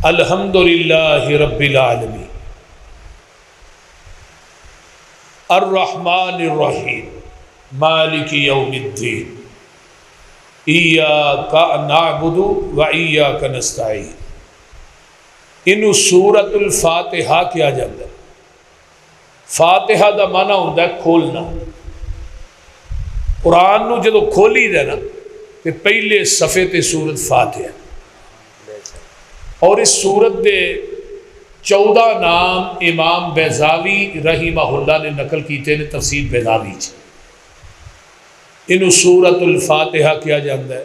الحمدللہ رب العالمین الرحمن الرحیم مالک یوم الدین ایاک نعبد و ایاک نستعین۔ انہوں سورۃ الفاتحہ کیا جاتا ہے۔ فاتحہ دا معنی ہوتا ہے کھولنا۔ قرآن نو جدو کھولی دے نا کہ پہلے صفحے تے سورت فاتحہ، اور اس سورت دے 14 نام امام بیضاوی رحمہ اللہ نے نقل کیتے نے تفسیر بیضاوی چ۔ انہوں سورۃ الفاتحہ کیا جاتا ہے،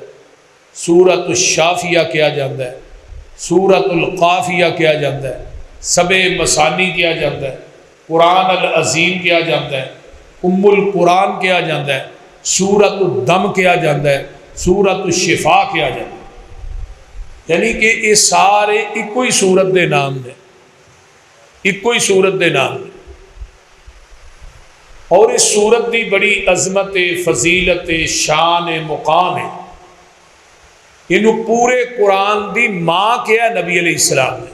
سورۃ الشافیہ کیا جاتا ہے، سورۃ القافیہ کیا جاتا ہے، سبع مثانی کیا جاتا ہے، قرآن العظیم کیا جاتا ہے، ام القرآن کیا جاتا ہے، سورۃ الدم کیا جاتا ہے، سورۃ الشفا کیا جاتا ہے۔ یعنی کہ یہ سارے ایک ہی سورت دے نام نے، ایک ہی سورت دے نام نے۔ اور اس سورت دی بڑی عظمت فضیلت شان مقام ہے۔ انہوں پورے قرآن دی ماں کیا نبی علیہ السلام نے،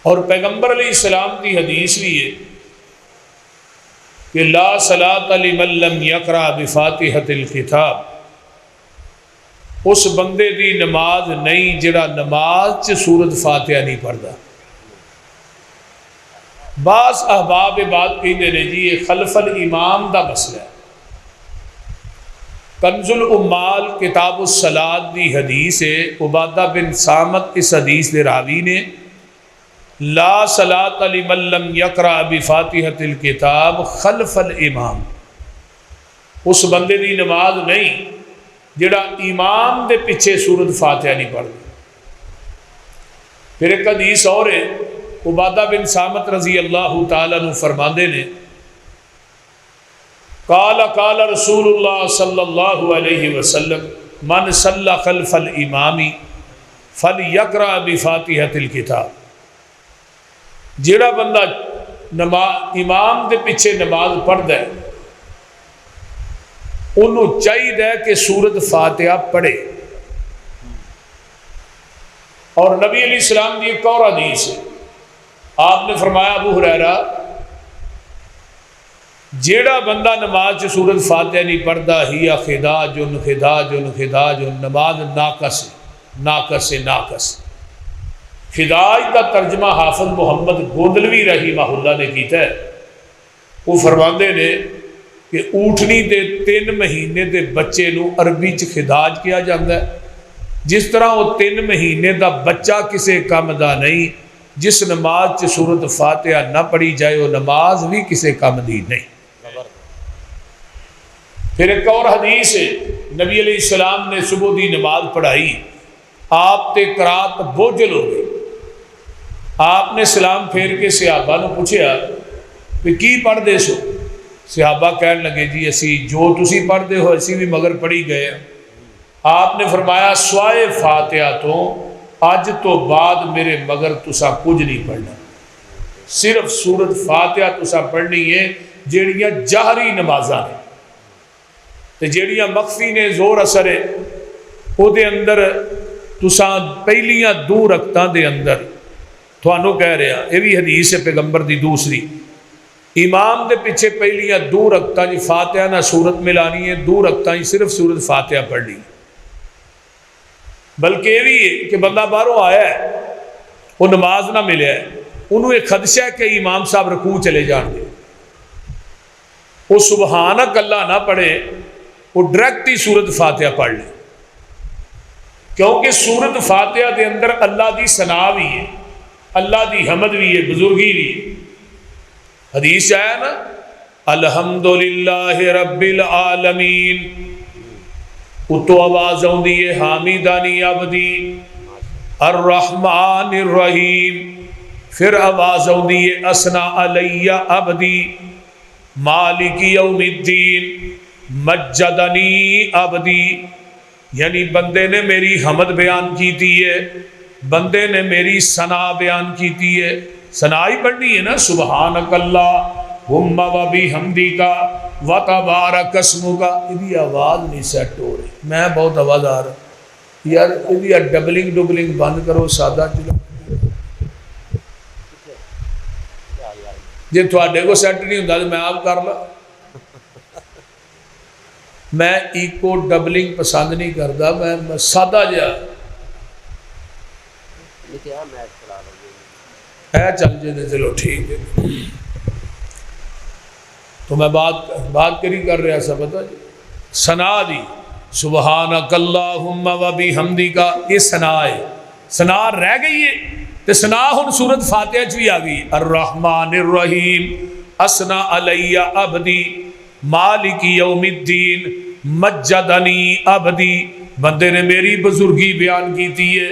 اور پیغمبر علیہ السلام کی حدیث بھی ہے کہ لا صلاۃ لمن لم یقرأ بفاتحۃ الکتاب، اس بندے دی نماز نہیں جڑا نماز چ سورت فاتحہ نہیں پڑھتا۔ بعض احباب بات کہتے ہیں جی یہ خلف الامام دا مسئلہ ہے۔ کنز العمال کتاب الصلاۃ دی حدیث ہے، عبادہ بن صامت اس حدیث دے راوی نے لا صلاۃ لمن لم یقرأ بفاتحۃ الکتاب خلف الامام، اس بندے دی نماز نہیں جڑا امام دے پیچھے سورت فاتحہ نہیں پڑھتا۔ پھر ایک حدیث اور ہے، عبادہ بن صامت رضی اللہ تعالیٰ عنہ فرماندے نے قال قال رسول اللہ صلی اللہ علیہ وسلم من صلی خلف الامام فلیقرأ بفاتحۃ الکتاب، جیڑا بندہ امام دے پیچھے نماز پڑھتا ہے انہوں چاہیے کہ سورت فاتحہ پڑھے۔ اور نبی علیہ السلام کی ایک اور حدیث ہے، آپ نے فرمایا ابو ہریرہ جیڑا بندہ نماز چ سورت فاتحہ نہیں پڑھتا ہی خداجن خداجن خداجن، نماز ناقص ناقص ناقص۔ خداج کا ترجمہ حافظ محمد گوندلوی رحمہ اللہ نے کیتا ہے۔ وہ فرماندے نے کہ اونٹنی دے 3 مہینے دے بچے نو عربی چ خداج کیا جاتا ہے، جس طرح وہ 3 مہینے دا بچہ کسے کام دا نہیں، جس نماز چ سورت فاتحہ نہ پڑھی جائے وہ نماز بھی کسے کام دی نہیں۔ پھر ایک اور حدیث ہے، نبی علیہ السلام نے صبح دی نماز پڑھائی، آپ تے قرات بوجھل ہو گئی۔ آپ نے سلام پھیر کے صحابہ نے پوچھا کہ کی پڑھ دے سو؟ صحابہ کہنے لگے جی اسی جو تسی پڑھ دے ہو اسی بھی مگر پڑھی گئے۔ آپ نے فرمایا سوائے فاتحہ تو اج تو بعد میرے مگر تسا کچھ نہیں پڑھنا، صرف سورت فاتحہ تسا پڑھنی ہے جیڑیاں جہری نمازاں نے، تے جیڑیاں مخفی نے زور اثر ہے او دے اندر تسا پہلیاں 2 رکعتاں دے اندر تھانوں کہہ رہا، یہ بھی حدیث ہے پیغمبر دی دوسری، امام دے پیچھے پہلیاں 2 رکعتاں جی فاتحہ نہ سورت ملانی ہے، 2 رکعتاں ہی صرف سورت فاتحہ پڑھنی۔ بلکہ یہ بھی ہے کہ بندہ باہروں آیا ہے وہ نماز نہ ملے ہے، انہوں ایک خدشہ ہے کہ امام صاحب رکوع چلے جان گے، وہ سبحانک اللہ نہ پڑھے، وہ ڈائریکٹ ہی سورت فاتحہ پڑھ لے، کیونکہ سورت فاتحہ دے اندر اللہ دی ثنا بھی ہے، اللہ دی حمد بھی ہے، بزرگی بھی ہے۔ حدیث آیا نا الحمدللہ رب العالمین، اتو آواز آؤندی ہے حامدانی عبدی الرحمن الرحیم، پھر آواز آؤندی ہے اسنا علی عبدی مالک یوم الدین مجدنی عبدی، یعنی بندے نے میری حمد بیان کیتی ہے، بندے نے میری ثنا بیان کیتی ہے۔ ثنا ہی پڑھنی ہے نا، سبحانک اللہم و بحمدک و تبارک اسمک۔ یہ آواز نہیں سیٹ ہو رہی، میں بہت آواز آ رہا، یار یہ ڈبلنگ ڈبلنگ بند کرو، سادہ چلو جی تھوڑے کو سیٹ نہیں ہوتا تو میں آپ کر لا. میں ایکو ڈبلنگ پسند نہیں کرتا، میں سادہ جہا ہے چل جائے چلو ٹھیک ہے. تو میں بات کری کر رہا سا پتہ جی ثنا دی سبحانک اللہم و بحمدک کا یہ ثنا ہے. ثنا رہ گئی ہے تو ثنا ہن سورت فاتحہ چ بھی آ گئی. الرحمن الرحیم اثنا علی عبدی مالک یوم الدین مجدنی عبدی. بندے نے میری بزرگی بیان کی ہے.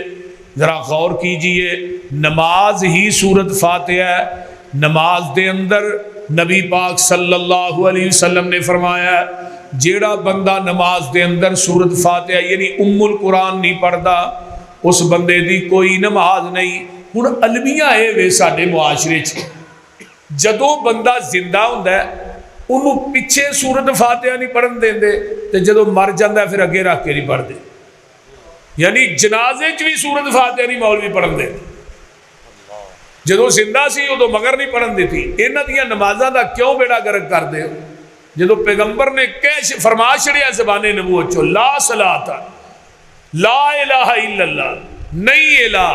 ذرا غور کیجئے، نماز ہی سورت فاتحہ ہے. نماز دے اندر نبی پاک صلی اللہ علیہ وسلم نے فرمایا جیڑا بندہ نماز دے اندر سورت فاتحہ یعنی ام القرآن نہیں پڑھتا اس بندے دی کوئی نماز نہیں. ہن المیہ ہے وے ساڈے معاشرے چ جدوں بندہ زندہ ہوندا ہے انہوں پیچھے سورت فاتحہ نہیں پڑھن دیندے تے جدوں مر جاندا ہے پھر اگے رکھ کے نہیں پڑھدے. یعنی جنازے چ بھی سورت فاتحہ نہیں مولوی پڑھن دے. جدوں زندہ سی ادو مگر نہیں پڑھن دیتی. انہاں دیاں نمازاں دا کیوں بیڑا گرک کر دے؟ جدو پیغمبر نے فرما چھڑیا زبان نبوت چو لا صلاۃ لا الہ الا اللہ نہیں الہ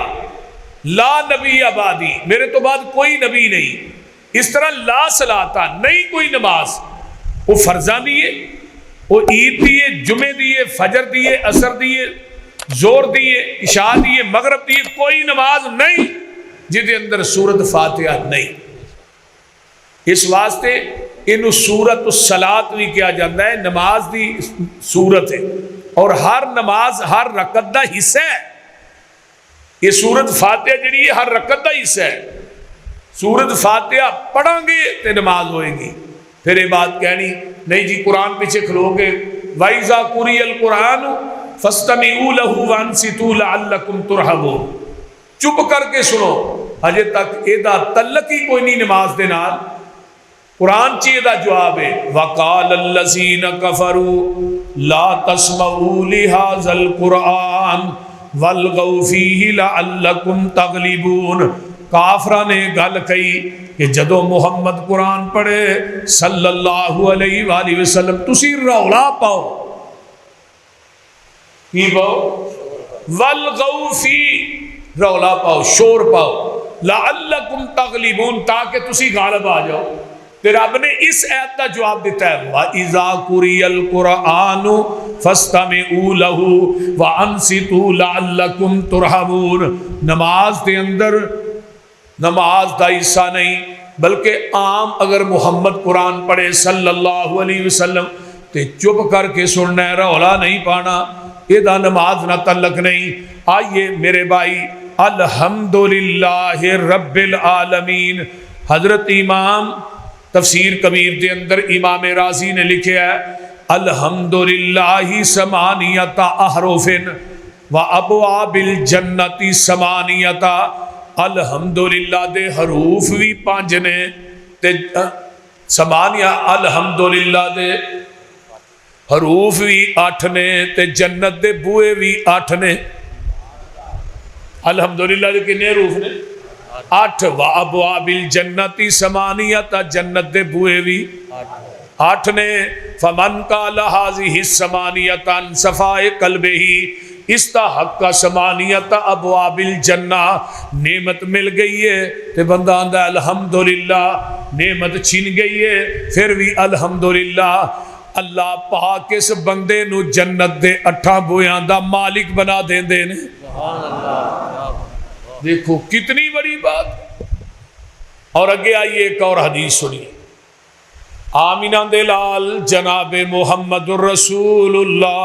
لا نبی آبادی میرے تو بعد کوئی نبی نہیں. اس طرح لا صلاۃ نہیں کوئی نماز. وہ فرضاں دیئے، وہ عید دیئے، جمعے دیئے، فجر دیئے، عصر دیئے، زور دیئے، عشاء دیئے، مغرب دیئے، کوئی نماز نہیں جدے اندر سورت فاتحہ نہیں. اس واسطے انہوں سورت الصلاۃ بھی کیا جاتا ہے. نماز دی سورت ہے اور ہر نماز ہر رکعت دا حصہ ہے. یہ سورت فاتحہ جڑی ہے ہر رکعت دا حصہ ہے. سورت فاتحہ پڑھیں گے تو نماز ہوئے گی. پھر یہ بات کہنی نہیں جی قرآن پیچھے کھلو گے وَإِذَا قُرِئَ الْقُرْآنُ فَاسْتَمِعُوا لَهُ وَأَنصِتُوا لَعَلَّكُمْ تُرْحَمُونَ. چپ کر کے سنو. اجے تک ایدہ تعلق ہی کوئی نہیں نماز دے نال. قرآن چیئے دا جواب ہے وَقَالَ الَّذِينَ كَفَرُوا لَا تَسْمَعُوا لِهَذَا الْقُرْآنِ وَالْغَوْا فِيهِ لَعَلَّكُمْ تَغْلِبُونَ. کافرہ نے گل کہی کہ جدو محمد قرآن پڑھے صلی اللہ علیہ وآلہ وسلم تسی رولا پاؤ. کی پاؤ؟ وَالْغَوْا فِيهِ رولا پاؤ، شور پاؤ. لَعَلَّكُمْ تَغْلِبُونَ تاکہ تسی غالب آ جاؤ. پھر رب نے اس آیت کا جواب دیتا ہے وَإِذَا قُرِئَ الْقُرْآنُ فَاسْتَمِعُوا لَهُ وَأَنصِتُوا لَعَلَّكُمْ تُرْحَمُونَ. نماز دے اندر نماز دا حصہ نہیں بلکہ عام اگر محمد قرآن پڑھے صلی اللہ علیہ وسلم تے چپ کر کے سننا ہے، رولا نہیں پانا. یہ دا نماز نہ تعلق نہیں. آئیے میرے بھائی الحمدللہ رب العالمین. حضرت امام تفسیر کبیر دے اندر امام رازی نے لکھا ہے الحمدللہ ثمانیۃ احرف و ابواب الجنت ثمانیۃ. الحمدللہ دے حروف بھی 5 نے تے ثمانیہ الحمدللہ دے حروف بھی 8 نے تے جنت دے بوئے بھی 8 نے. الحمدللہ دے کنے حروف نے 8. وَأَبْوَابِ الْجَنَّةِ ثَمَانِيَةَ جنت دے بوئے بھی 8 نے. فَمَنْ قَالَ هَذِهِ الثَّمَانِيَةَ عَنْ صَفَاءِ قَلْبِهِ استحق ثمانیۃ ابواب الجنہ. نعمت مل گئی ہے تے بندہ آندا الحمدللہ. نعمت چھن گئی ہے پھر بھی الحمدللہ. اللہ پاک اس بندے نو جنت دے 8 بویاں دا مالک بنا دیندے نے. سبحان اللہ. دیکھو کتنی بڑی بات. اور اگے آئیے ایک اور حدیث سنیے. آمینہ دے لال جناب محمد الرسول اللہ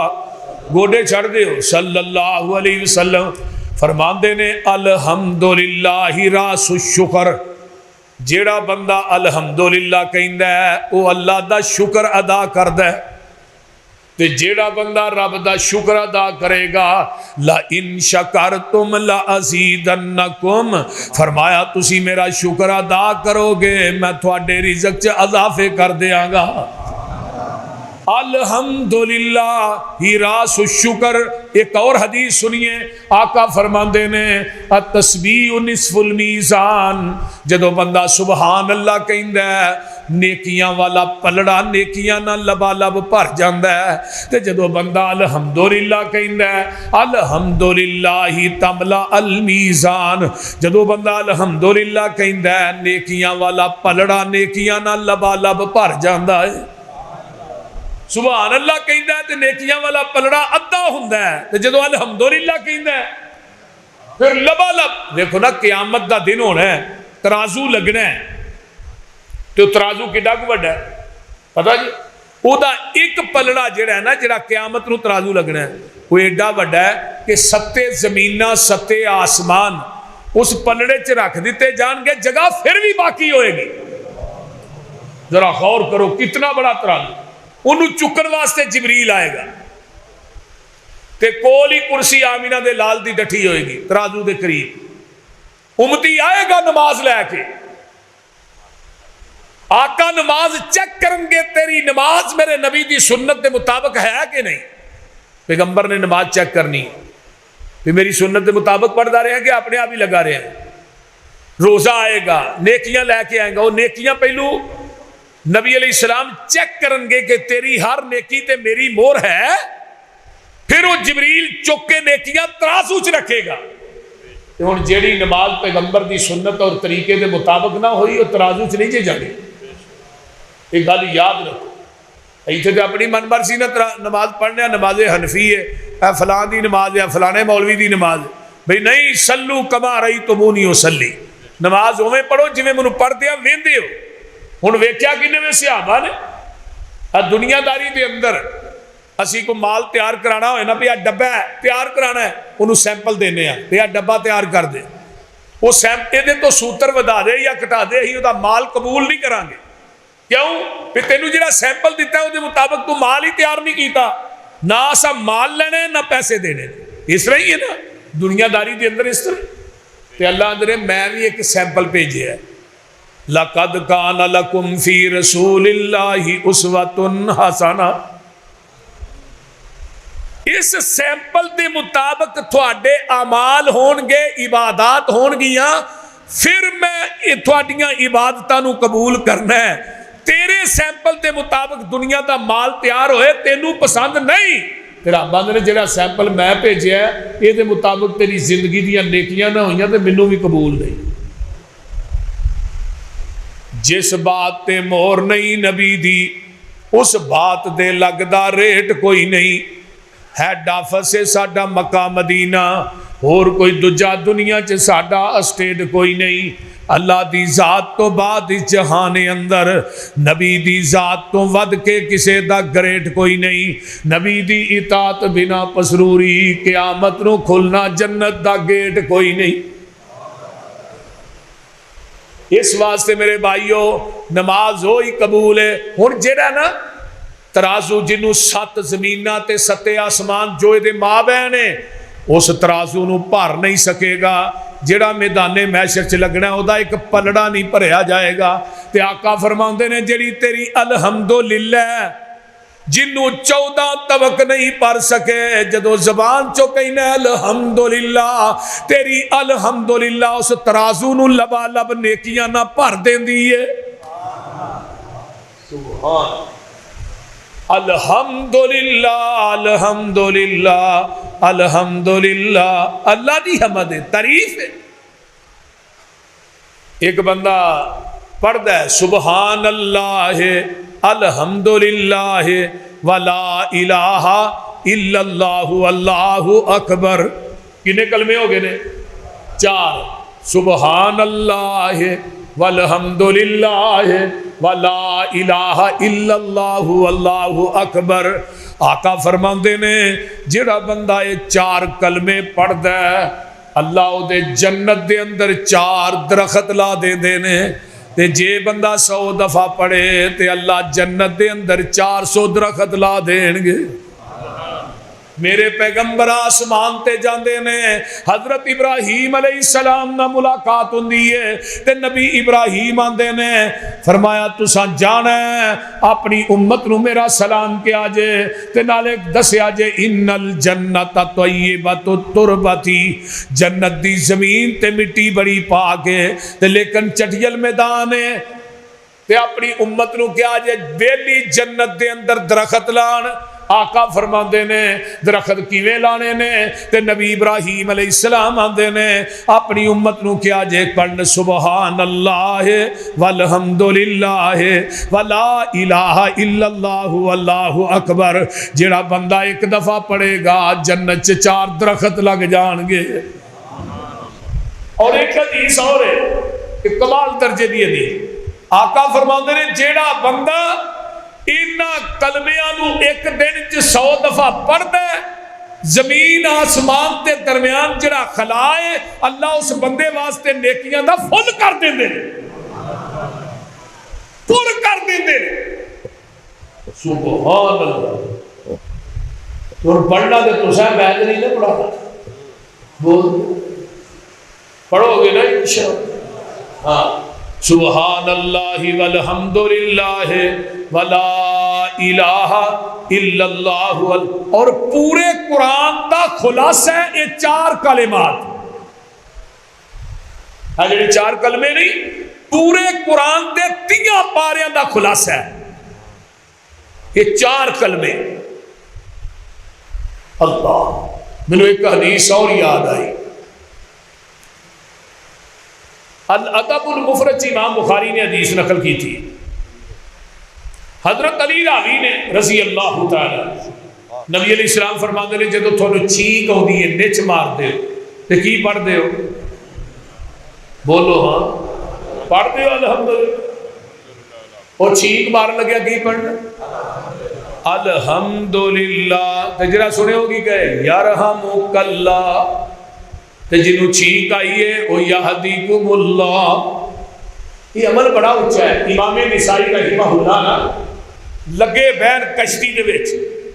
گوڑے چھڑ دے ہو صلی اللہ علیہ وسلم فرماندے نے الحمدللہ راس الشکر. جیڑا بندہ الحمدللہ کہندہ ہے وہ اللہ دا شکر ادا کردہ ہے. تے جیڑا بندہ رب دا شکر ادا کرے گا لَإِن شَكَرْتُمْ لَأَزِيدَنَّكُمْ. فرمایا تسی میرا شکر ادا کرو گے میں تھوڑے رزق چ اضافے کر دیاں گا. الحمدللہ ہی راس الشکر۔ ایک اور حدیث سنیے، آقا فرماندے نے التسبیح نصف المیزان، جدو بندہ سبحان اللہ کہندا ہے نیکیاں والا پلڑا نیکیاں نہ لبا لب بھر جاندا ہے، تے جدو بندہ الحمدللہ کہندا ہے الحمدللہ تملا المیزان، جدو بندہ الحمدللہ کہندا ہے نیکیاں والا پلڑا نیکیاں نہ لبا لب بھر جاندا ہے۔ سبحان اللہ کہندا ہے تے نیکیاں والا پلڑا ادھا ہوندا ہے، تے جدو الحمدللہ کہندا ہے پھر لبا لب۔ دیکھو نا قیامت دا دن ہونا ہے، ترازو لگنا ہے، تو ترازو کڈا کو بڑا ہے پتہ جی؟ او دا ایک پلڑا جڑا ہے نا، جڑا قیامت نو ترازو لگنا ہے، وہ ایڈا بڑا ہے کہ ستے زمیناں ستے آسمان اس پلڑے چ رکھ دیتے جان گے، جگہ پھر بھی باقی ہوئے گی۔ ذرا غور کرو کتنا بڑا ترازو، انہوں چکن واسطے جبریل آئے گا، تے کول ہی کرسی آمینہ دے لال دی ڈٹھی ہوئے گی ترازو دے قریب، امتی آئے گا نماز لے کے، آقا نماز چیک کریں گے تیری نماز میرے نبی دی سنت دے مطابق ہے کہ نہیں۔ پیغمبر نے نماز چیک کرنی، پھر میری سنت دے مطابق پڑھتا رہے ہیں کہ اپنے آپ ہی لگا رہے ہیں۔ روزہ آئے گا، نیکیاں لے کے آئیں گا، وہ نیکیاں پہلو نبی علیہ السلام چیک کریں گے کہ تیری ہر نیکی تے میری مور ہے، پھر وہ جبریل چک کے نیکیاں ترازو چ رکھے گا۔ ہن جیڑی نماز پیغمبر دی سنت اور طریقے دے مطابق نہ ہوئی وہ ترازو چ نہیں جانی۔ ایک گل یاد رکھو، ایتھے تے اپنی من مرضی نہ نماز پڑھنے، نماز حنفی ہے، اے فلان دی نماز ہے، فلانے مولوی دی نماز ہے، بھئی نہیں، سلو کما رأیتمونی اصلی، نماز اوویں پڑھو جویں مینوں پڑھدے ویندے ہو۔ ہن ویکھیا کنے میں صحابہ نے دنیا داری دے اندر اسی کو مال تیار کرانا ہوئے نا، پہ ڈبہ ہے تیار کرانا ہے، انہوں سیمپل دینے ہیں، پہ ڈبہ تیار کر دے، وہ سیمپل دے تو سوتر ودا دے یا کٹا دے، ہی دا مال قبول نہیں کرانگے۔ کیوں؟ پہ تینوں جڑا سیمپل دیتا ہے وہ دے مطابق تو مال ہی تیار نہیں کیتا، نہ اسا مال لینے نہ پیسے دینے۔ اس طرح ہی ہے نا دنیا داری دے اندر، اس طرح تے اللہ اندر میں بھی ایک سیمپل بھیجے ہے، لَقَدْ كَانَ لَكُمْ فِي رَسُولِ اللَّهِ أُسْوَةٌ حَسَنَةٌ۔ اس سیمپل دے مطابق تھوڑے اعمال ہون گے، عبادات ہون گیاں، پھر میں تھوڑیاں عبادتاں نو قبول کرنا ہے۔ تیرے سیمپل دے مطابق دنیا دا مال تیار ہوئے تینوں پسند نہیں، تیرا بند نے جڑا سیمپل میں بھیجیا ہے یہ دے مطابق تیری زندگی دیاں نیکیاں نہ ہوئیاں تے مینوں بھی قبول نہیں۔ جس بات تے مور نہیں نبی دی اس بات دے لگدا ریٹ کوئی نہیں، ہیڈ آفس سے ساڈا مکہ مدینہ، اور کوئی دجا دنیا چ ساڈا اسٹیٹ کوئی نہیں۔ اللہ دی ذات تو بعد اس جہان اندر نبی دی ذات تو ود کے کسے دا گریٹ کوئی نہیں۔ نبی دی اطاعت بنا پسروری، قیامت نو کھلنا جنت دا گیٹ کوئی نہیں۔ اس واسطے میرے بھائیو نماز ہوئی قبول ہے۔ ہن جڑا نا ترازو جنوں 7 زمیناں تے 7 آسمان جو دے ماں بہن نے، اس ترازو نو بھر نہیں سکے گا۔ جڑا میدان محشر چ لگنا ہے، ایک پلڑا نہیں بھریا جائے گا۔ تے آقا فرماندے نے جڑی تیری الحمدللہ جنوں 14 طبق نہیں پڑھ سکے، جدو زبان چو کہنا الحمدللہ، تیری الحمدللہ اس ترازو نو لبا لب نیکیاں نہ بھر دیندی ہے۔ سبحان الحمدللہ الحمدللہ الحمدللہ، اللہ دی حمد ہے، تعریف ہے۔ ایک بندہ پڑھتا ہے سبحان اللہ الحمدللہ ولا الہ الا اللہ اللہ اکبر، کتنے کلمے ہو گئے نے؟ 4۔ سبحان اللہ والحمدللہ ولا الہ الا اللہ اللہ اکبر۔ آقا فرماندے نے جڑا بندہ یہ 4 کلمے پڑھدا ہے، اللہ او دے جنت دے اندر 4 درخت لا دے دینے، تے جے بندہ 100 دفعہ پڑھے تے اللہ جنت دے اندر 400 درخت لا دین گے۔ میرے پیغمبر آسمان تے جاندے نے، حضرت ابراہیم علیہ السلام نہ ملاقات ہوندی ہے تے نبی ابراہیم آندے نے، فرمایا تساں جانا ہے اپنی امت نو میرا سلام کیا جے تے نالے دسیا جے ان الجنت طیبۃ التربتی، جنت دی زمین تے مٹی بڑی پاک ہے تے لیکن چٹیل میدان ہے تے اپنی امت نو کیا جے ویلی جنت دے اندر درخت لان۔ آقا فرماندے نے درخت کیویں لانے نے تے نبی ابراہیم علیہ السلام آندے نے اپنی امت نو کیا جے پڑھن سبحان اللہ والحمدللہ ولا الہ الا اللہ واللہ اکبر، جڑا بندہ ایک دفعہ پڑھے گا جنت چ 4 درخت لگ جان گے۔ اور ایک حدیث اور ہے کہ کمال درجے دی حدیث، آقا فرماندے نے جیڑا بندہ انہاں کلمیاں نو ایک دن چ 100 دفعہ پڑھدا ہے، زمین آسمان تے درمیان جڑا خلا ہے اللہ اس بندے واسطے نیکیاں دا فل کر دیندے نے، پور کر دیندے نے۔ سبحان اللہ۔ تو پڑھنا تے تساں بیٹھ نہیں نہ پڑھا بول پڑھو گے نا انشاءاللہ۔ ہاں سبحان اللہ والحمدللہ ولا الہ الا اللہ، اور پورے قرآن دا خلاصہ ہے یہ 4 کلمات، یہ 4 کلمے نہیں، پورے قرآن دے 3 پاریاں دا خلاصہ ہے یہ 4 کلمے۔ اللہ، مجھے ایک حدیث اور یاد آئی، الادب المفرد امام بخاری نے حدیث نقل کی تھی، حضرت علی راوی نے رضی اللہ تعالی، نبی علیہ السلام فرماتے ہیں جدو تھوڑے چھینک ہوندی ہے نچ مار دے ہو تو کی پڑھ دے ہو؟ بولو ہاں پڑھ دے ہو الحمدللہ۔ اور چھینک مار لگیا کی پڑھنا؟ الحمدللہ۔ تجرہ سنے ہوگی کہ یرحمک اللہ، تے جنہوں چھینک آئیے او یہدیکم اللہ۔ یہ عمل بڑا اچھا ہے۔ امام نسائی رحمہ اللہ نا لگے بین کشتی دے وچ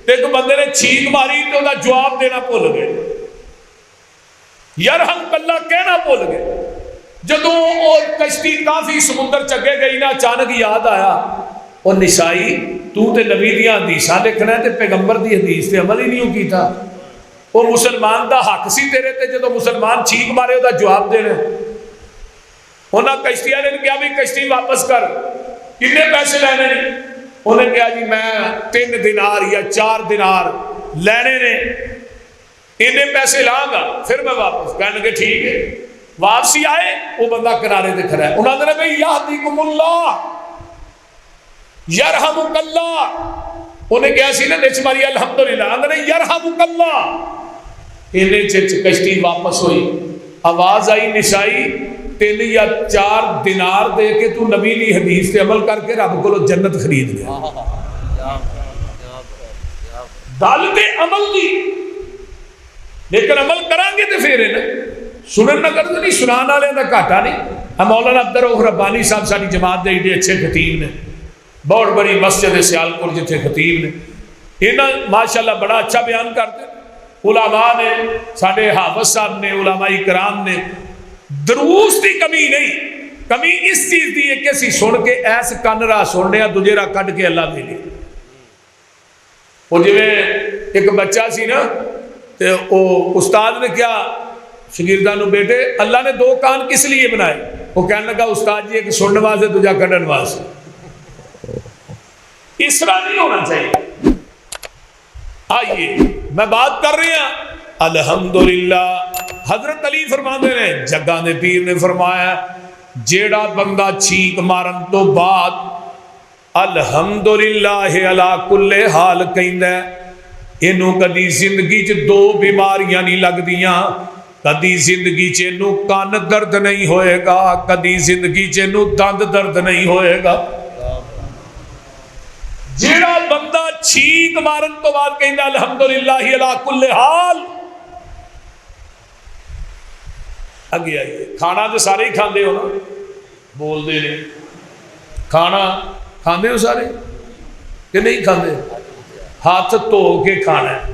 تے ایک بندے نے چھینک ماری تے انہاں جواب دینا بھول گئے، یرحمک اللہ کہنا بھول گئے۔ جدوں وہ کشتی کافی سمندر چگے گئی نا، اچانک یاد آیا او نسائی تو تے نبی دیاں حدیثاں لکھنا ہے تے پیغمبر دی حدیث تے عمل ہی نہیں کیتا۔ وہ مسلمان دا حق سی تیرے تے جدو مسلمان چھینک مارے دا جواب دینا۔ انہاں کشتی والے نے کہا بھی کشتی واپس کر، کتنے پیسے لینے نے؟ انہیں کہا جی میں 3 دینار یا 4 دینار لینے نے، انہیں پیسے لاں گا پھر میں واپس۔ کہنے لگے ٹھیک ہے۔ واپسی آئے وہ بندہ کنارے تے کھڑا ہے، انہوں نے کہا بھئی یہدیکم اللہ یرحمک اللہ۔ انہیں کہا سی نا نچ ماری الحمدللہ، انہوں نے یرحمک اللہ۔ انہیں کشتی واپس ہوئی، آواز آئی نسائی 3 یا 4 دینار دے کے تو نبی دی حدیث تے عمل کر کے رب کو جنت خرید لیا۔ دل دے عمل دی، لیکن عمل کرانگے تے پھر ہے نا، سنن نہ کرتے نہیں، سنان والے دا گھاٹا نہیں۔ مولانا عبدالرؤف ربانی صاحب ساری جماعت دے ایڈے اچھے خطیب نے، بہت بڑی مسجد سیالپور جتھے خطیب نے، انہاں ماشاءاللہ بڑا اچھا بیان کرتے۔ علماء نے، ساڈے حافظ صاحب نے، علماء کرام نے، دروس دی کمی نہیں، کمی اس چیز دی ہے کہ اسی سن کے ایس کن راہ سننے دوجے راہ کٹ کے اللہ دے لے۔ وہ جویں ایک بچہ سی نا تے او استاد نے کیا شاگرداں نو بیٹے اللہ نے 2 کان کس لیے بنائے؟ وہ کہنے لگا استاد جی ایک سننے واسطے دوجا کڈن واسطے۔ اس طرح نہیں ہونا چاہیے۔ آئیے میں بات کر رہی ہوں الحمدللہ۔ حضرت علی فرماندے نے، جگہ دے پیر نے فرمایا جیڑا بندہ چھینک مارن تو بعد الحمدللہ علی کل حال کہندا ہے، اینو کدی زندگی چ 2 بیماریاں نہیں لگدیاں، کدی زندگی چ اینو کان درد نہیں ہوئے گا، کدی زندگی چ اینو دند درد نہیں ہوئے گا۔ جیڑا بندہ چھینک مارن تو بعد کہندا الحمدللہ علی کل حال۔ اگے آئیے، کھانا تو سارے ہی کھاندے ہو نا، بول دے نے کھانا کھاندے ہو سارے کہ نہیں کھاندے؟ ہاتھ دھو کے کھانا ہے،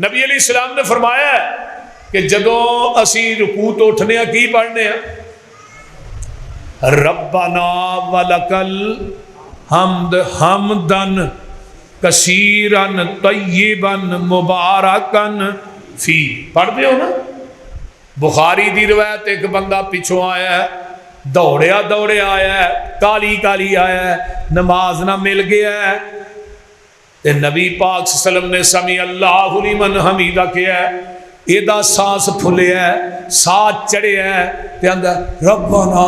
نبی علیہ السلام نے فرمایا ہے کہ جدوں اسی رکوع تو اٹھنے کی پڑھنے ہیں ربنا ولکل حمد حمدن کثیرن طیبن مبارکن فی، پڑھتے ہو نا؟ بخاری دی روایت ایک بندہ پچھوں آیا ہے، دوڑیا آیا ہے، کالی آیا ہے، نماز نہ مل گیا ہے تے نبی پاک صلی اللہ علیہ وسلم نے سمی اللہ لمن حمیدہ کیا ہے، ایدہ سانس پھلیا ہے، ساتھ چڑھیا ہے تے اندر ربنا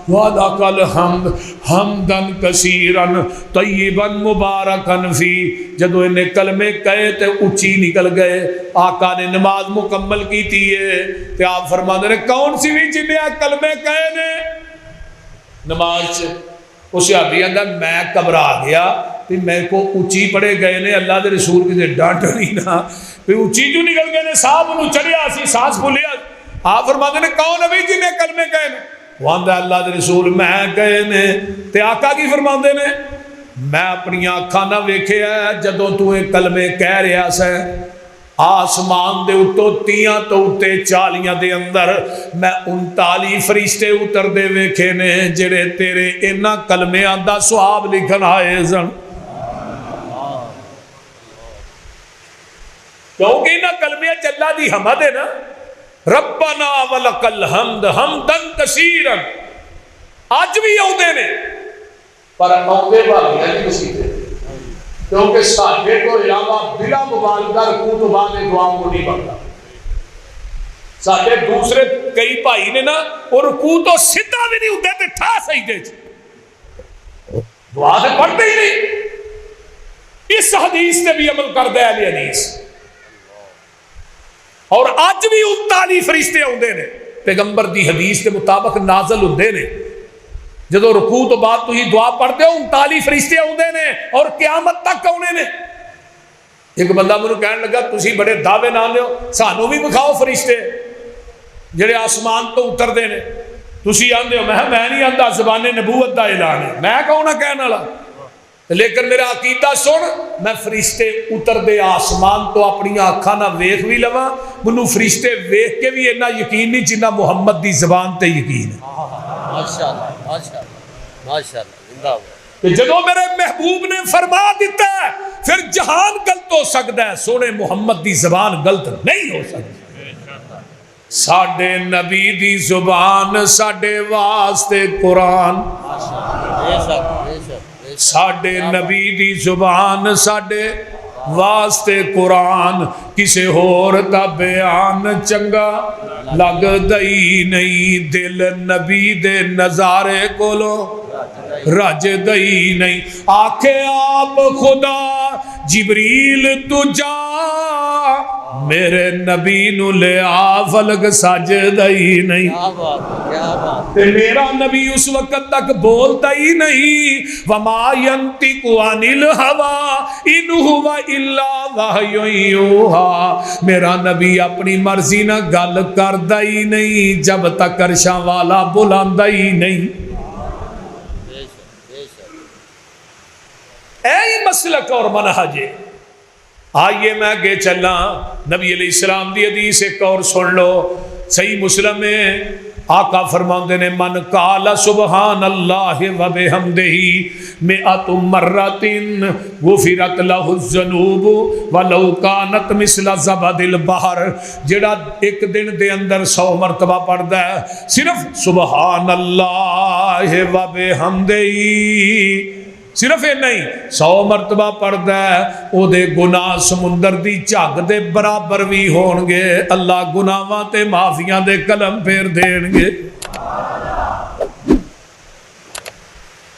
ولکل حمد حمدن کثیرن طیبن مبارکن فی، جدو انہیں کلمے کہے تے اچھی نکل گئے، آقا نے نماز مکمل کی تھی ہے تے آپ فرما دے کون سی بھی جنہیں کلمے کہے نے نماز سے؟ اس صحابی اندر میں گھبرا گیا کہ میرے کو اچھی پڑے گئے نے، اللہ دے رسول کسی ڈانٹ نہیں نا پھر اچھی جو نکل گئے نے، صاحب انہوں چڑھیا سی سانس بھولیا، آپ فرما دے کون ابھی جنہیں کلمے کہے نے؟ وہ آندہ اللہ دے رسول میں کہے نے تے آقا کی فرما دے نے میں اپنی آنکھاں نہ ویکھے ہے جدوں تو ایک کلمے کہہ رہا سے آسمان دے اتو تیاں تو اتے چالیاں دے اندر میں 39 فرشتے اتر دے ویکھے نے جڑے تیرے انہاں کلمیاں دا ثواب لکھن آئے سن، کیونکہ انہاں کلمیاں چلا دی حمد ہے نا، ربنا ولکل حمد حمدن کثیرن، آج بھی آؤندے نے پر آؤندے بھاگیاں دی مسیحے کیونکہ ساڈے کو علاوہ بلا مبالغہ رکوع تو بعد دعا کو نہیں پڑھتا، ساڈے دوسرے کئی بھائی نے نا وہ رکوع تو سیدھا بھی نہیں ہوتے تے ٹھا سجدے چ دعا سے پڑھتے ہی نہیں، اس حدیث سے بھی عمل کرتا ہے اہل حدیث، اور اج بھی 39 فرشتے آتے ہیں پیغمبر دی حدیث کے مطابق نازل ہوتے ہیں، جدو رکوع تو بعد تو ہی دعا پڑھتے ہو 39 فرشتے آتے ہیں اور قیامت تک آنے نے۔ ایک بندہ مجھے کہنے لگا تسی بڑے دعوے نہ لو سانو بھی بکھاؤ فرشتے جڑے آسمان تو اترتے ہیں، تسی آندے ہو میں نہیں آندا زبان نبوت دا اعلان ہے، میں کہوں نہ کہنے والا، لیکن میرا عقیدہ سن میں فرشتے اتر دے آسمان تو اپنی آنکھاں نہ ویکھ بھی لواں، منو فرشتے ویکھ کے بھی اتنا یقین نہیں جنہ محمد دی زبان تے یقین ہے۔ ماشاءاللہ ماشاءاللہ زندہ ہو کہ جدو میرے محبوب نے فرما دیتا ہے پھر جہان غلط ہو سکتا ہے، سونے محمد دی زبان غلط نہیں ہو سکتی۔ ساڈے نبی دی زبان ساڈے واسطے قرآن، ساڈے نبی دی زبان ساڈے واسطے قرآن، کسے ہور دا بیان چنگا لگ دئی نہیں، دل نبی دے نظارے کولو رج دئی نہیں، آکھے آپ خدا جبریل تو جا میرے نبی نو لے آ فلک سج دئی نہیں، تے میرا نبی اس وقت تک بولتا ہی نہیں، وما ینطق عن الہوا ان هو الا وحی یوحی، میرا نبی اپنی مرضی نہ گل کردا ہی نہیں جب تک عرشاں والا بلاندا ہی نہیں۔ اے مسلک اور منہج ہے۔ آئیے میں آگے چلنا، نبی علیہ السلام دی حدیث ایک اور سن لو، صحیح مسلم میں آقا فرماندے نے من قال سبحان اللہ و بحمدہ مئۃ مرۃ غفرت لہ الذنوب ولو کانت مثل زبد البحر، جڑا ایک دن دے اندر 100 مرتبہ پڑھدا ہے صرف سبحان اللہ و بحمدہ، صرف یہ نہیں 100 مرتبہ پڑھدا ہے او دے گناہ سمندر دی جھگ دے برابر بھی ہون گے، اللہ گناہاں تے معافیاں دے قلم پھیر دین گے۔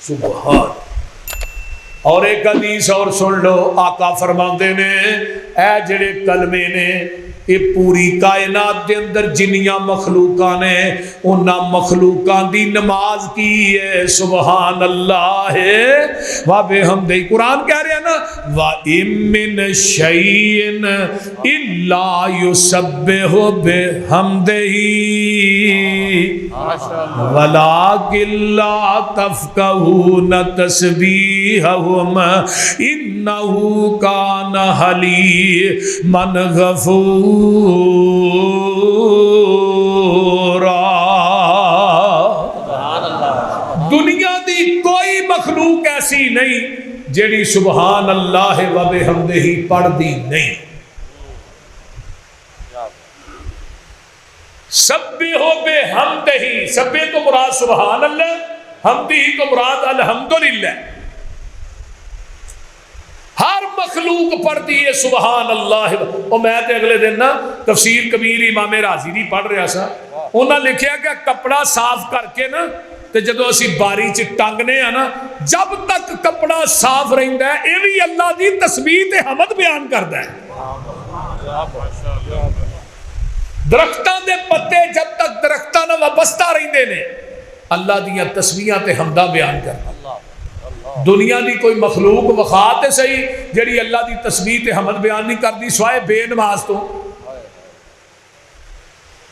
سبحان۔ اور ایک حدیث اور سن لو، آقا فرماندے نے اے جڑے کلمے نے یہ پوری کائنات دے اندر جنیاں مخلوقاں نے انہاں مخلوقاں دی نماز کی ہے سبحان اللہ و بحمدہ، قرآن کہہ رہے ہیں نا وَإِن مِّن شَيْءٍ إِلَّا يُسَبِّحُ بِحَمْدِهِ وَلَٰكِن لَّا تَفْقَهُونَ تَسْبِيحَهُمْ إِنَّهُ كَانَ حَلِيمًا غَفُورًا۔ دنیا دی کوئی مخلوق ایسی نہیں جیڑی سبحان اللہ و بحمدہ پڑھ دی نہیں۔ سبحو بحمدہ، سبح تو مراد سبحان اللہ، حمدہ تو مراد الحمدللہ۔ ہر مخلوق پڑھتی ہے سبحان اللہ۔ اور میں تے اگلے دن نا تفسیر کبیر امام رازی دی پڑھ رہا سا، انہاں لکھیا کہ کپڑا صاف کر کے نا تے جدو اسی باری چ ٹنگنے ہیں نا، جب تک کپڑا صاف رہندا ہے یہ بھی اللہ دی تسبیح تے حمد بیان کردا ہے۔ درختاں دے پتے جب تک درختاں نال وابستہ رہندے نے اللہ دیاں تسبیحاں تے حمداں بیان کردا۔ دنیا دی کوئی مخلوق وخا تے صحیح جڑی اللہ دی تسبیح تے حمد بیان نہیں کردی سوائے بے نماز تو۔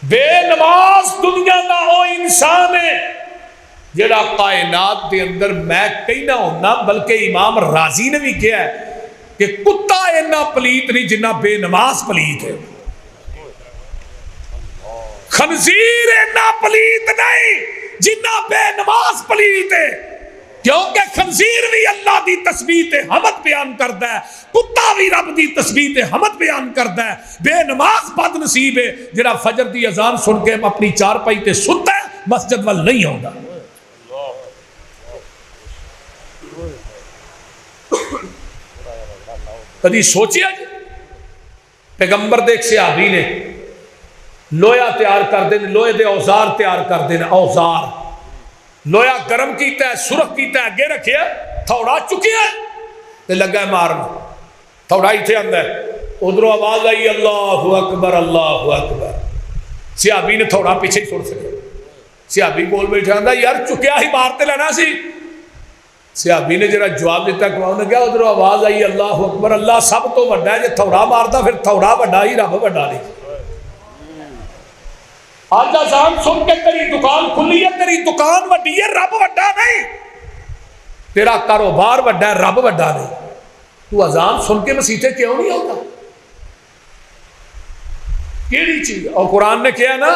بے نماز دنیا دا او انسان ہے جڑا کائنات دے اندر میں کہنا ہونا، بلکہ امام رازی نے بھی کہا ہے کہ کتا اینا پلیت نہیں جنہ بے نماز پلیت ہے، خنزیر اینا پلیت نہیں جنہ بے نماز پلیت ہے، کیونکہ خنزیر بھی اللہ دی تسبیح تے حمد بیان کردا ہے، کتا بھی رب دی تسبیح تے حمد بیان کردا ہے۔ بے نماز بد نصیب ہے جڑا فجر دی اذان سن کے اپنی چارپائی تے ستا ہے، مسجد وال نہیں آوندا۔ کدی سوچیا جی پیغمبر دے ایک صحابی نے لویا تیار کر دے، لوہے دے اوزار تیار کر دے، اوزار لویا گرم کیتا ہے، سرخ کیتا ہے، اگے رکھیا تھوڑا چکیا ہے تے لگا ہے مارنا، تھوڑا ایتھے آندا ہے، ادھروں آواز آئی اللہ اکبر اللہ اکبر، صحابی نے تھوڑا پیچھے ہی چھوڑ سکے، صحابی کول بیٹھا آندا یار چکیا ہی مارتے لینا سی۔ صحابی نے جرا جواب دیتا کہ انہوں نے کہا ادھر آواز آئی اللہ اکبر، اللہ سب تو بڑا ہے، جے تھوڑا ماردا پھر تھوڑا بڑا ہی رب بڑا نہیں۔ آج اذان سن کے تیری دکان کھلی ہے، تیری دکان وڈی ہے، رب بڑا نہیں، تیرا کاروبار بڑا ہے، رب بڑا نہیں، تو اذان سن کے مسیطے کیوں نہیں ہوتا؟ کیڑی چیز؟ اور قرآن نے کیا نا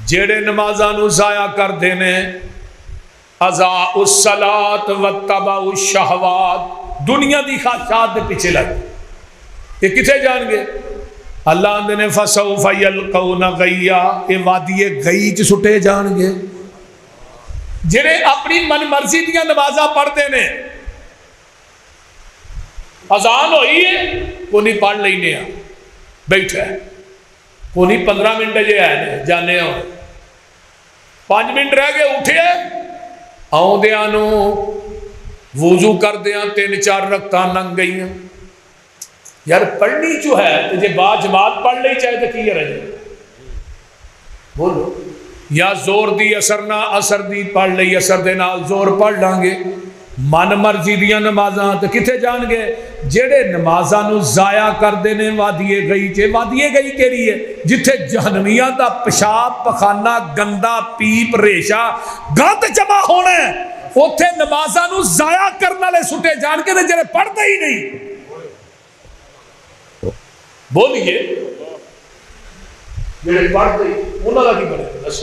جیڑے نمازاں نو ضائع کر دینے اضاعوا الصلاۃ واتبعوا الشہوات، دنیا دی خواہشات دے پیچھے لگ یہ کتنے جان گے؟ اللہ آندے نے فسوف یلقون غیا، یہ وادی گئی چ سٹے جان گے۔ جڑے اپنی من مرضی دیاں نمازاں پڑھتے نے، اذان ہوئی ہے کو نہیں پڑھ لینے ہیں بیٹھا ہے، کو نہیں 15 منٹ جے آئے جانے ہو، 5 منٹ رہ گئے اٹھے آؤندیاں نو وضو کر دیاں 3-4 رکعتاں لنگ گئیاں۔ یار پڑھنی جو ہے تو جے با جماعت پڑھ لئی چاہے تو کی رہے بولو، یا زور دی اثر نہ اثر دی پڑھ لئی، اثر دے نال زور پڑھ لانگے، من مرضی دیاں نمازاں تو کتھے جان گے؟ جیڑے نمازاں نو ضائع کر دینے وادیے گئی چے، وادیے گئی کیڑی ہے؟ جتھے جہنمیاں دا پیشاب پخانہ گندا پیپ ریشہ گند جمع ہونا ہے، اوتھے نمازاں نو ضائع کرنے والے سٹے جان کے جڑے پڑھتے ہی نہیں۔ بولیے جڑے پڑھتے ہی انہاں دا کی بنے دس؟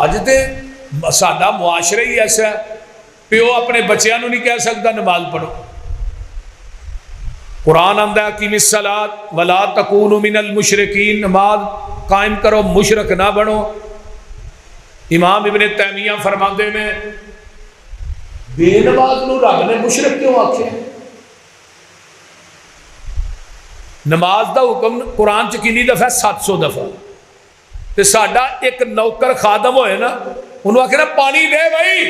اج تے ساڈا معاشرہ ہی ایسا ہے، پیو اپنے بچیاں نو نہیں کہہ سکتا نماز پڑھو۔ قرآن آندا ہے اقیم الصلاۃ ولا تکونوا من المشرکین، نماز قائم کرو مشرک نہ بنو۔ امام ابن تیمیہ فرماندے نے بے نماز نو رب نے مشرک کیوں آکھیا؟ نماز دا حکم قرآن چ کینی دفعہ 700 دفعہ، تے ساڈا ایک نوکر خادم ہوئے نا انہوں آکھے نا پانی دے بھائی،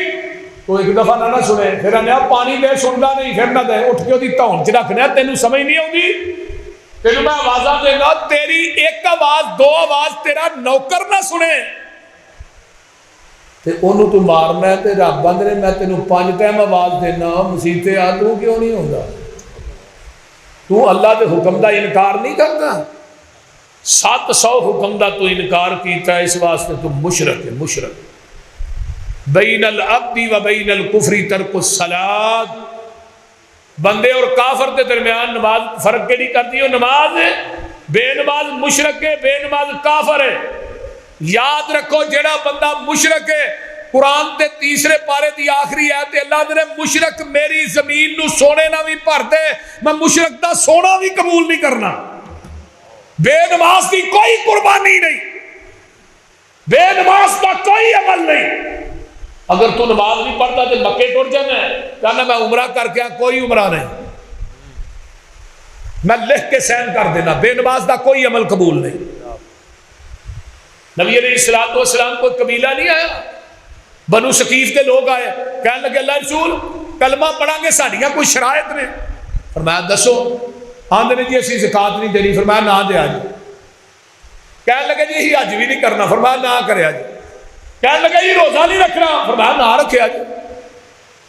تو ایک دفعہ نہ سنے، پھر آنے پانی دے سندا نہیں، پھر نہ دے، اٹھ کے دی تون چ رکھنے تینوں سمجھ نہیں آتی، تینوں میں آوازاں دے گا، تیری ایک آواز 2 آواز تیرا نوکر نہ سنے تے انہوں تو مارنا ہے، تے رب بندے میں تینوں 5 ٹائم آواز دینا مسیتے آ، تو کیوں نہیں ہوندا؟ تو اللہ دے حکم دا انکار نہیں کرتا؟ 700 حکم دا تو انکار کیتا ہے، اس واسطے تو مشرک ہے، مشرک۔ بین العبد و بین الکفر ترک الصلاۃ، بندے اور کافر کے درمیان نماز فرق کیڑی کرتی ہے؟ نماز بے نماز مشرک ہے، بے نماز کافر ہے۔ یاد رکھو جڑا بندہ مشرک ہے، قرآن تے تیسرے پارے دی آخری آیت اللہ دے مشرک میری زمین نو سونے نہ بھی بھر دے، میں مشرک دا سونا بھی قبول نہیں کرنا۔ بے نماز کی کوئی قربانی نہیں، بے نماز کا کوئی عمل نہیں۔ اگر تو نماز نہیں پڑھتا تو مکے ٹر جانا ہے، کہنا میں عمرہ کر کے کوئی عمرہ نہیں، میں لکھ کے سین کر دینا، بے نماز کا کوئی عمل قبول نہیں۔ نبی علیہ الصلوۃ والسلام کو قبیلہ نہیں آیا، بنو ثقیف کے لوگ آئے، کہنے لگے اللہ رسول کلمہ پڑھا گے ساڑیاں کوئی شرائط نے؟ فرمایا دسو، آندھنے جی اسی زکات نہیں دینی، فرمایا نہ دیا جی۔ کہنے لگے جی حج بھی نہیں کرنا، فرمایا نہ کریا جی۔ کہنے لگے جی روزہ نہیں رکھنا، فرمایا نہ رکھیا جی۔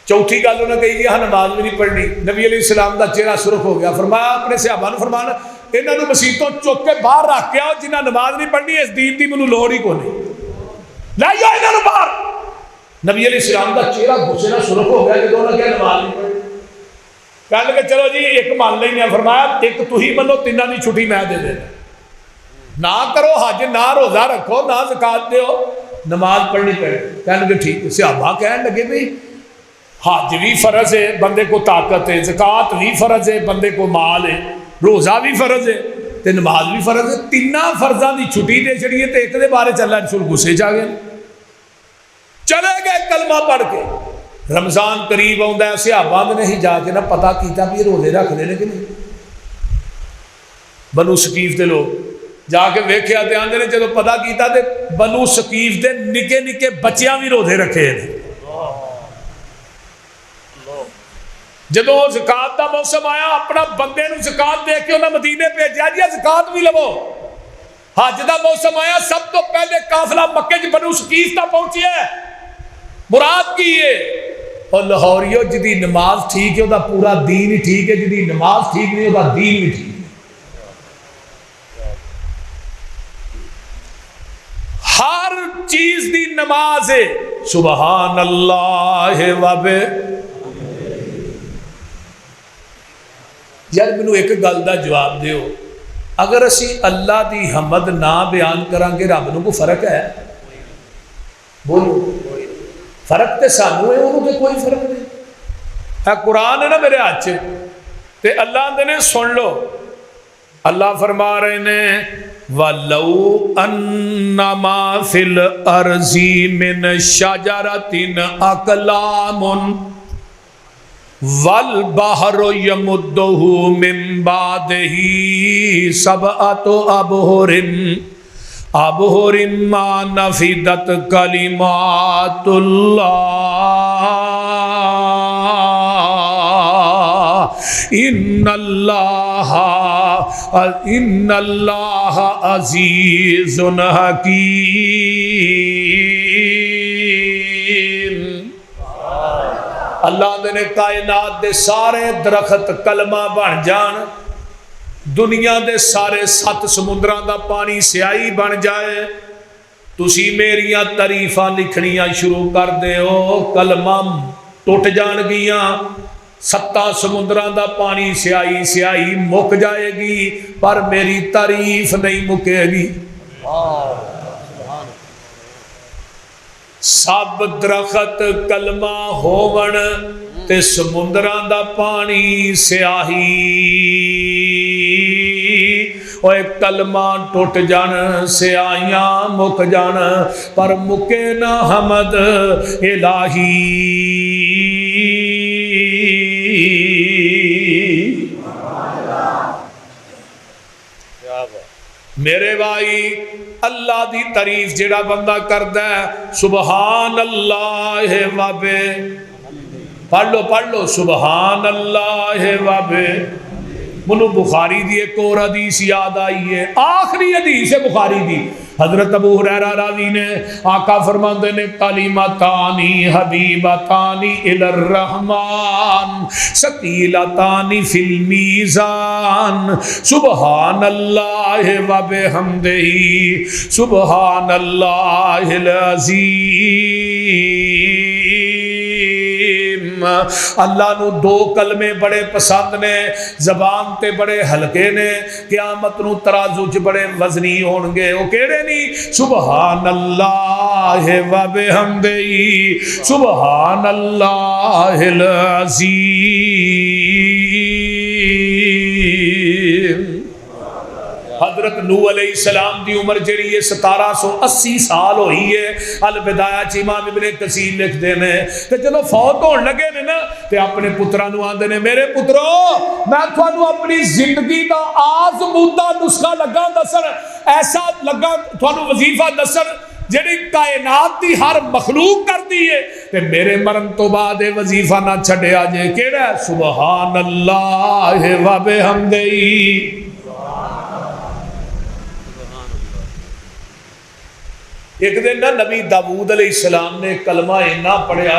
چوتھی گل انہوں نے کہی جی ہاں نماز بھی نہیں پڑھنی۔ نبی علیہ السلام دا چہرہ سرخ ہو گیا، فرمایا اپنے صحابہ نے فرمایا انہوں نے مسیتوں چک کے باہر رکھ کے آؤ، جنہیں نماز نہیں پڑھنی اس دین دی مینوں لوڑ ہی کوئی نہیں، لے جاؤ انہوں نے باہر۔ نبی علیہ السلام دا چہرہ غصے نال سرخ ہو گیا جدوں انہوں نے کہا نماز نہیں پڑھنی۔ کہنے لگے چلو جی ایک مان لینے ہیں، فرمایا ایک تو ہی منو، تینوں دی چھٹی میں دے دینا، نہ کرو حج، نہ روزہ رکھو، نہ زکات دیو، نماز پڑھنی پڑے۔ کہنے لگے ٹھیک ہے۔ صحابہ کہنے لگے بھئی حج بھی فرض ہے، بندے کو طاقت ہے، زکات بھی فرض ہے، بندے کو مال ہے، روزہ بھی فرض ہے تے نماز بھی فرض ہے، تیناں فرضاں دی چھٹی دے چڑیے تے ایک دے بارے چلا رسول غصے چ آ گئے، چلے گئے کلمہ پڑھ کے۔ رمضان قریب آਉਂدا ہے، صحابہ نے ہی جا کے نہ پتہ کیتا بھی روزے رکھ لے کہ نہیں۔ بنو ثقیف دے لوگ جا کے ویکھیا تے آندے نے جدوں پتہ کیتا تے بنو ثقیف دے نکے نکے بچیاں بھی روزے رکھے نے۔ جدوں زکات دا موسم آیا، اپنا بندے نو زکات دے کے انہاں مدینے بھیجیا جی زکات بھی لو۔ حج دا موسم آیا، سب تو پہلے قافلہ مکے چ بنو ثقیف تا پہنچیا ہے، مراد کی ہے اور لاہوریو جدی نماز ٹھیک ہے وہ پورا دین ہی ٹھیک ہے، جدی نماز ٹھیک نہیں وہ دین بھی ٹھیک ہے۔ ہر چیز دی نماز ہے، سبحان اللہ وبے۔ یار مینوں ایک گل دا جواب دیو، اگر اسی اللہ دی حمد نہ بیان کران گے رب نو کو فرق ہے؟ بولو فرق تے سانو ہے، انہوں تے کوئی فرق نہیں ہے۔ قرآن ہے نا میرے ہاتھ چ تے اللہ دے نے سن لو، اللہ فرما رہے نے وَلَوْ أَنَّمَا فِي الْأَرْضِ مِنْ شَجَرَةٍ أَقْلَامٌ وَالْبَحْرُ يَمُدُّهُ مِنْ بَعْدِهِ سَبْعَةُ أَبْحُرٍ مَا نَفِدَتْ كَلِمَاتُ اللَّهِ إِنَّ اللَّهَ عَزِيزٌ حَكِيمٌ۔ اللہ نے کائنات دے سارے درخت کلمہ بن جان، دنیا دے سارے 7 سمندراں دا پانی سیاہی بن جائے، تسی میریاں تعریفاں لکھنیاں شروع کر دیو، کلمہ ٹوٹ جان گیاں، 7 سمندراں دا پانی سیاہی سیاہی مک جائے گی، پر میری تعریف نہیں مکے گی۔ سب درخت کلمہ ہون تے سمندراں دا پانی سیاہی، اوے کلمہ ٹوٹ جان سیاہیاں مک جان، پر مکے نہ حمد الہی۔ میرے بھائی اللہ دی تعریف جڑا بندہ کردا ہے، سبحان اللہ وبے، پڑھ لو سبحان اللہ وبے۔ منو بخاری دی ایک اور حدیث یاد آئی ہے، آخری حدیث ہے بخاری دی، حضرت ابو ہریرہ راوی نے آقا فرماتے نے کلمتانی حبیبتانی الی الرحمن ثقیلتانی فی المیزان سبحان اللہ و بحمدہ سبحان اللہ العظیم۔ اللہ نو دو کلمے بڑے پسند نے، زبان تے بڑے ہلکے نے، قیامت نو ترازو چ بڑے وزنی ہون گے۔ وہ کہڑے نہیں؟ سبحان اللہ و بحمدہ سبحان اللہ العظیم۔ حضرت نوح علیہ السلام دی عمر جڑی ہے 1780 سال ہوئی ہے۔ البدایہ چ امام ابن کثیر لکھ دینے تے جدوں فوت ہون لگے نے نا تے اپنے پتراں نو آندے نے میرے پترو میں تھانوں اپنی زندگی دا آزمودہ نسخہ لگا دسن، ایسا لگا تھانوں وظیفہ دسن جڑی کائنات دی ہر مخلوق کردی ہے تے میرے مرن تو بعد یہ وظیفہ نہ چھڈیا جے۔ کیڑا؟ سبحان اللہ و بحمدہ۔ ایک دن نا نبی داؤد علیہ السلام نے کلمہ اینا پڑھیا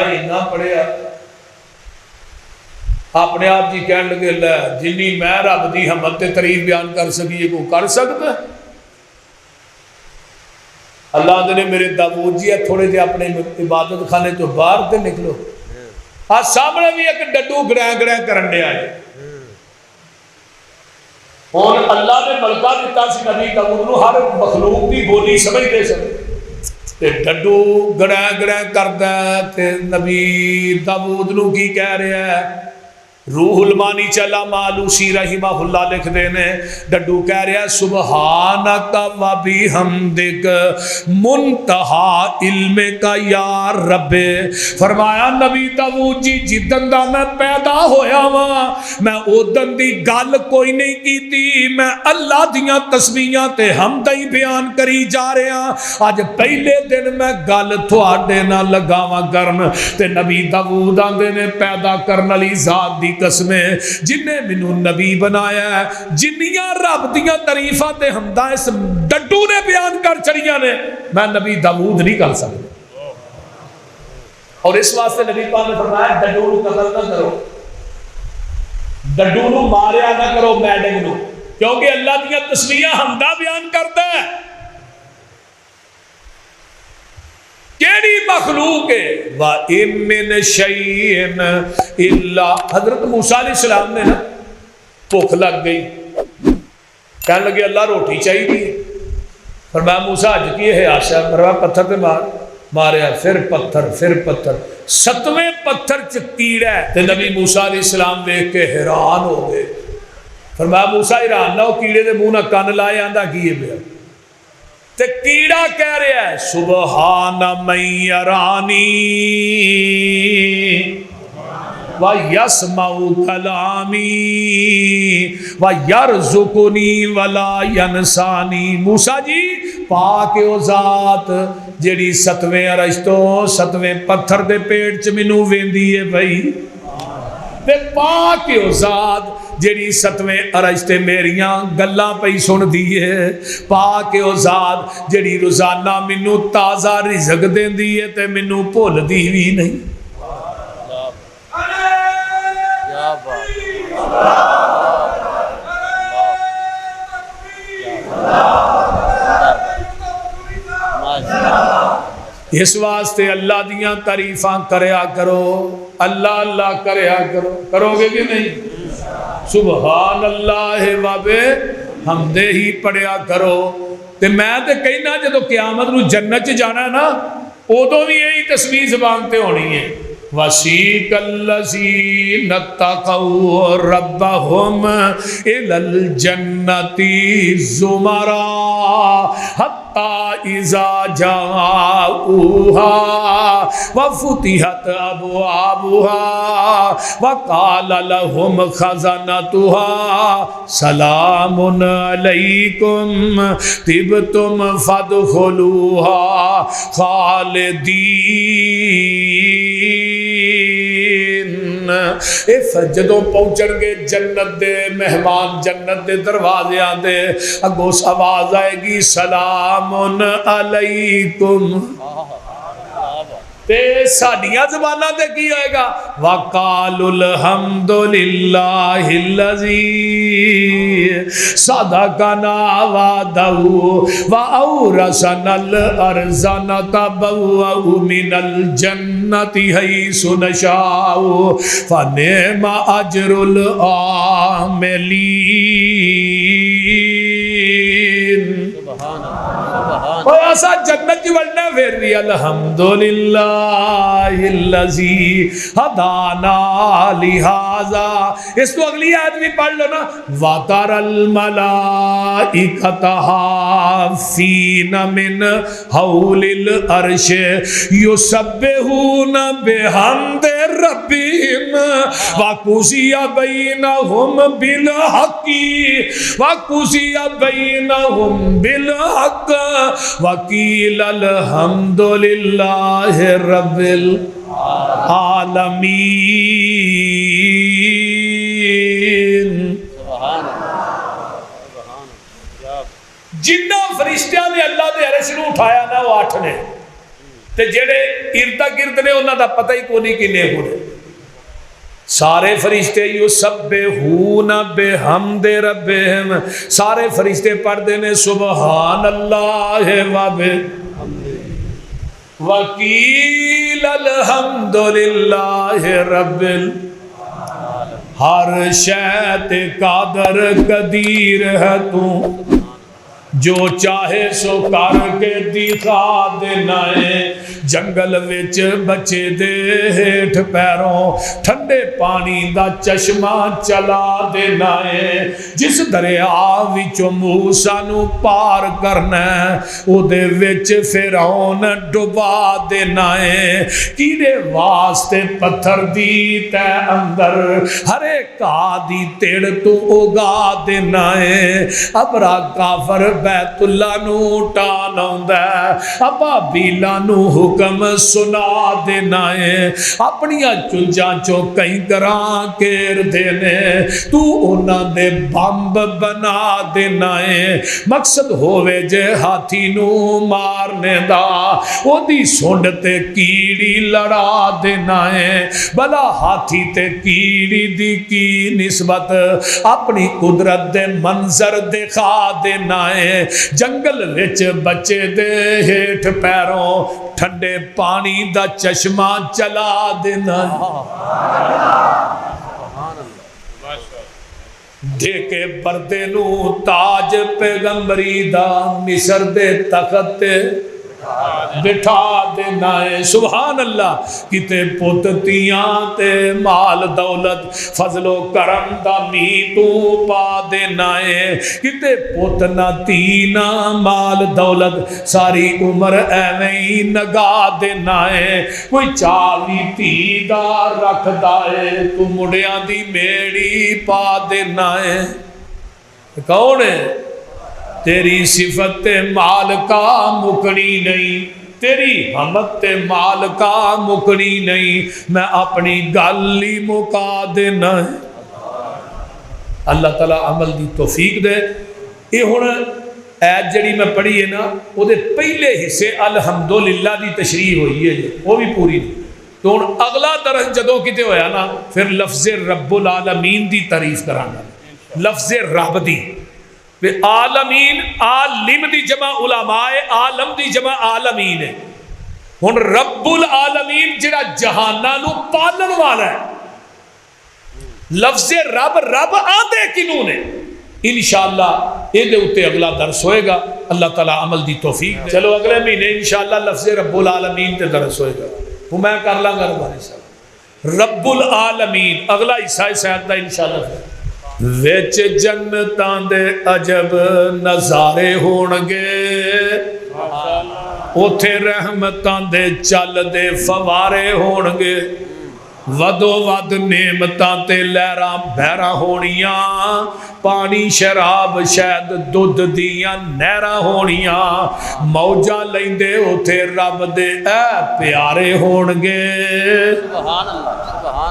اپنے آپ جی کہن لگے اللہ جنی میں رب دی حمد تے تعریف بیان کر سکیے کو کر سکتا ہے؟ اللہ نے میرے داؤد جی تھوڑے جے اپنے عبادت خانے تو باہر تے نکلو، آج سامنے بھی ایک ڈڈو گڑیں کرن دے آئے۔ اور اللہ نے ملکہ دیتا سی نبی داؤد نو ہر مخلوق دی بولی سمجھتے سن تے ڈڈو گڑیں کردا ہے تے نبی داؤد نو کی کہہ رہا ہے؟ روح المانی چلا مالوسی رحمہ اللہ لکھ دینے ڈڈو کہہ رہا ہے سبحانک و بحمدک منتہا علم کا یا رب۔ فرمایا نبی داؤد جی جدن دا میں پیدا ہویا ہاں میں اودن دی گل کوئی نہیں کیتی، میں اللہ دیاں تسبیحاں تے حمداں ہی بیان کری جا رہا ہاں۔ اج پہلے دن میں گل تھوڑے نہ لگاواں کرن تے نبی داؤد آندے نے پیدا کرن والی ذات دی قسمیں جن نے مینوں نبی بنایا ہے، جنیاں رب دیاں تعریفاں تے حمداں اس ڈڈو نے بیان کر چڑیاں نے میں نبی داؤد نہیں کر سکتا۔ اور اس واسطے نبی پاک نے فرمایا ڈڈو نو قتل نہ کرو، ڈڈو نو ماریا نہ کرو میڈنگ نو، کیونکہ اللہ دیاں تسبیحاں حمداں بیان کرتا ہے۔ کیڑی مخلوق ہے؟ وَإِن مِّن شَيْءٍ إِلَّا حضرت موسیٰ علیہ السلام نے نا بھوک لگ گئی، کہنے لگے اللہ روٹی چاہیے، فرمایا موسیٰ اج کی ہے آشا، فرمایا پتھر تے ماریا، پھر پتھر 7ویں پتھر چ کیڑا ہے تے نبی موسیٰ علیہ السلام دیکھ کے حیران ہو گئے۔ فرمایا موسیٰ حیران نہ ہو، کیڑے دے منہ نہ کان لائے آندا کی ہے پیا تے کیڑا کہہ رہا ہے سبحان من یرانی وَيَسْمَعُ كَلَامِي وَيَرْزُقُنِي وَلَا يَنْسَانِي۔ موسیٰ جی پاک او ذات جیڑی 7ویں عرش تو 7ویں پتھر دے پیٹ چ مینوں ویندی ہے بھائی، تے پاک او ذات جیڑی 7ویں عرش تے میریاں گلاں پئی سن دیئے، پاک او ذات جیڑی روزانہ مینوں تازہ رزق دیندی ہے تے مینوں بھول دی وی نہیں۔ اس واسطے اللہ دیاں تعریفاں کریا کرو، اللہ اللہ کریا کرو، کرو گے کہ نہیں؟ سبحان اللہ و بحمدہ ہی پڑھیا کرو۔ تے میں تے کہنا جدو قیامت نو جنت چ جانا ہے نا ادو بھی یہی تسبیح زبان تے ہونی ہے۔ وَسِيقَ الَّذِينَ اتَّقَوْا رَبَّهُمْ إِلَى الْجَنَّةِ زُمَرًا حَتَّى إِذَا جَاءُوهَا وَفُتِحَتْ أَبْوَابُهَا وَقَالَ لَهُمْ خَزَنَتُهَا سَلَامٌ عَلَيْكُمْ طِبْتُمْ فَادْخُلُوهَا خَالِدِينَ۔ جدوں پہنچن گے جنت دے مہمان جنت دے دروازے آندے اگوں آواز آئے گی سلام علیکم تے ساڈیاں زباناں تے کی ہوئے گا وقالوا الحمدللہ الذی صدقنا وعدہ وأورثنا الأرض نتبوأ من الجنة حيث نشاء فنعم أجر العاملين سبحان اللہ اور ایسا جنت کی ورنہ پھر بھی الحمدللہ الذی ہدانا لہذا اس تو اگلی آیت بھی پڑھ لو نا وَتَرَ الْمَلَائِكَةَ حَافِّينَ مِنْ حَوْلِ الْعَرْشِ يُسَبِّحُونَ بِحَمْدِ رَبِّهِمْ وَقُضِيَ بَيْنَهُمْ بِالْحَقِّ وَقُضِيَ بَيْنَهُمْ بِالْحَقِّ وَقِيلَ الْحَمْدُ لِلَّهِ رَبِّ الْعَالَمِينَ جنہ فرشتیاں نے اللہ دے عرش نو اٹھایا نا وہ 8 نے تے جڑے ارد گرد نے انہاں دا پتہ ہی کوئی نہیں کنے ہونے سارے فرشتے یسبحون بحمد ربہم سارے فرشتے پڑھتے ہیں سبحان اللہ وکیل الحمدللہ رب ہر شے قادر قدیر ہے تو جو چاہے سو کر کے دکھا دینا ہے جنگل وچ بچے دے ہیٹھ پیروں ٹھنڈے پانی دا چشمہ چلا دینا ہے جس دریا وچوں موسیٰ نو پار کرنا ہے او دے وچ فرعون ڈبا دینا ہے کیڑے واسطے پتھر دی تے اندر ہر ایک دی تیڑ تو اگا دینا ہے ابرا کافر بیت اللہ نو ٹان آندا ہے ابابیلا نو حکم سنا دینا ہے اپنی چنجاں چوں کئی گراں کیر دینے تو انہاں دے بمب بنا دینا ہے مقصد ہووے جے ہاتھی نو مارنے دا او دی سونڈ تے کیڑی لڑا دینا ہے بلا ہاتھی تے کیڑی دی کی نسبت اپنی قدرت دے منظر دکھا دینا ہے جنگل وچ بچے دے ہیٹھ پیروں ٹھنڈے پانی دا چشمہ چلا دینا دے کے پردے نو تاج پیغمبری دا مصر دے تخت بٹھا دینا ہے سبحان اللہ کتے پتتیاں تے مال دولت فضل و کرم دا می تو پا دینا ہے کتے پتنا تینا مال دولت ساری عمر ایویں نگا دینا ہے کوئی چاوی تیدہ رکھ دائے تو مڑیاں دی میڑی پا دینا ہے کون ہے تیری صفت مال کا مکنی نہیں تیری حمد مال کا مکنی نہیں میں اپنی گالی مکا دینا ہے اللہ تعالیٰ عمل دی توفیق دے یہ ہن ایت جڑی میں پڑھی ہے نا وہ دے پہلے حصے الحمدللہ دی تشریح ہوئی ہے وہ بھی پوری نہیں تو ہن اگلا درس جدوں کتے ہویا نا پھر لفظ رب العالمین دی تعریف کرانا لفظ رب دی عالمین عالم دی جمع علماء عالم دی جمع عالمین ہے ہن رب العالمین جڑا جہاناں نو پالن والا ہے لفظ رب رب آدھے کنوں نے انشاءاللہ یہ دے اتے اگلا درس ہوئے گا اللہ تعالیٰ عمل دی توفیق چلو اگلے مہینے انشاءاللہ لفظ رب العالمین تے درس ہوئے گا وہ میں کر لاں گا رب العالمین اگلا حصہ سیاد دا انشاءاللہ ویچ جنتاں دے عجب نظارے ہونگے اوتھے رحمتاں دے چل دے فوارے ہونگے ودو ود نعمتاں تے لہراں بہراں ہونیاں پانی شراب شاید دودھ دیاں نہراں ہونیاں موجاں لیندے اوتھے رب دے اے پیارے ہونگے سبحان اللہ سبحان